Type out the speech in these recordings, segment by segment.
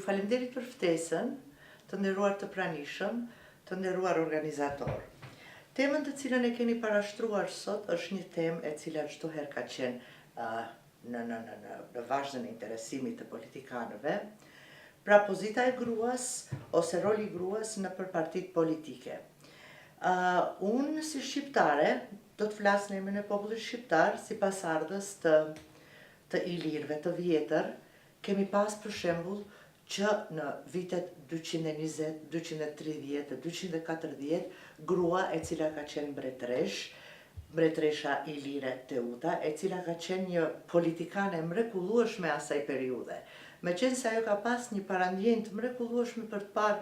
falemnderit për ftesën, të nderuar të pranishëm, të nderuar organizator. Temën të cilën e keni parashtruar sot është një temë e cila çdo herë ka qenë në vazhdën e interesimit të politikanëve, pra pozita e gruas ose roli i gruas në për partitë politike. Unë si shqiptare do të flas në emrin e popullit shqiptar si pasardhës të ilirëve të vjetër, kemi pas për shembull që në vitet 220, 230 dhe 240 grua e cila ka qenë mbretresha ilire Teuta, e cila ka qenë një politikane mrekullueshme asaj periudhe. Meqense ajo ka pas një parandjen të mrekullueshme për të parë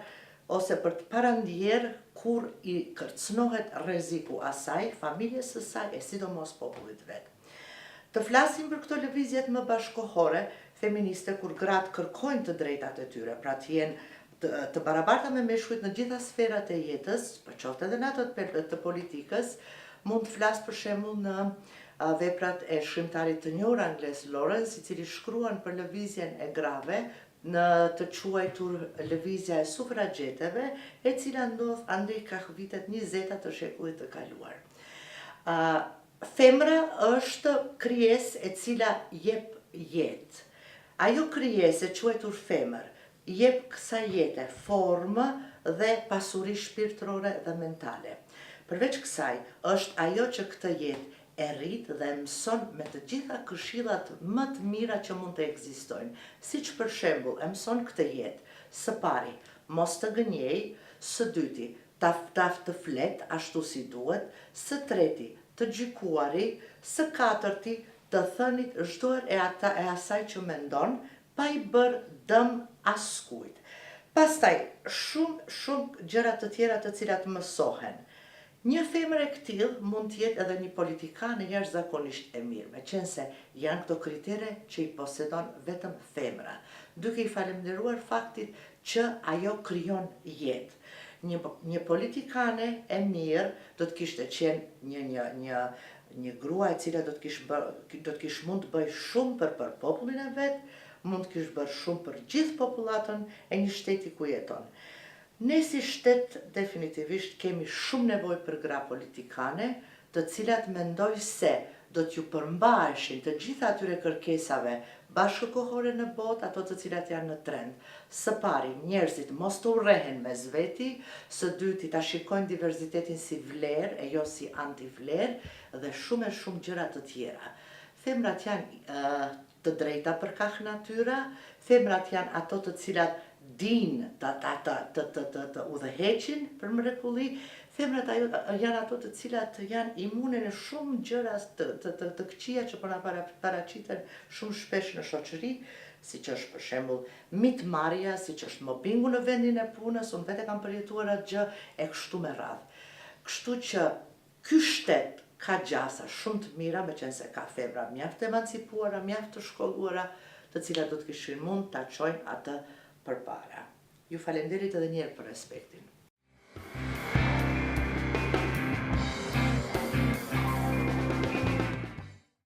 ose për të parandjerë kur i kërcënohet rreziku asaj, familjes së saj e sidomos popullit vet. Të flasim për këto lëvizjet më bashkohore, feministe, kur gratë kërkojnë të drejtat e tyre, pra të jenë të barabarta me meshkujt në gjitha sferat e jetës, për qoftë edhe në ato të politikës, mund të flas për shembull në veprat e shkrimtarit të njohur angles Lawrence, i cili shkruan për lëvizjen e grave në të quajtur lëvizja e sufragjeteve, e cila ndodh andej ka vitet 20 të shekullit të kaluar. Femra është krijesë e cila jep jetë. Ajo krijesë e quajtur femër jep kësaj jete formë dhe pasuri shpirtërore dhe mentale. Përveç kësaj, është ajo që këtë jetë e rrit dhe mëson me të gjitha këshillat më të mira që mund të ekzistojnë. Siç për shembull, e mëson këtë jetë, së pari, mos të gënjej, së dyti, të flet ashtu si duhet, së treti, të gjykuari, së katërti, të thënit çdo herë e asaj që mendon, pa i bërë dëm askujt. Pastaj, shumë gjëra të tjera të cilat mësohen. Një femër e këtill mund të jetë edhe një politikane jashtëzakonisht e mirë, meqense janë këto kritere që i posedon vetëm femra, duke i falenderuar faktit që ajo krijon jetë. Një politikane e mirë do të kishte qenë një grua e cila do të kishte mund të bëj shumë për popullin e vet, mund të kishte bërë shumë për gjithë popullatën e një shteti ku jeton. Ne si shtet definitivisht kemi shumë nevojë për gra politikane, të cilat mendoj se do t'ju përmbaheshin të gjitha atyre kërkesave bashkëkohore në botë, ato të cilat janë në trend. Së pari, njerëzit mos të urrehen mes veti, së dyti ta shikojnë diversitetin si vlerë e jo si antivlerë dhe shumë gjëra të tjera. Femrat janë të drejta përkah natyra, femrat janë ato të cilat dinë të udhëheqin për mrekulli, femrat janë ato të cilat janë imune në shumë gjëra të këqija që po na paraqiten shumë shpesh në shoqëri, siç është për shembull mitmarrja, siç është mobbingu në vendin e punës, unë vetë kam përjetuar atë gjë e kështu me radhë. Kështu që ky shtet ka gjasa shumë të mira, meqense ka femra mjaft emancipuara, mjaft të shkolluara, të cilat do të kishin mund ta çojnë atë përpara. Ju falenderit edhe një herë për respektin.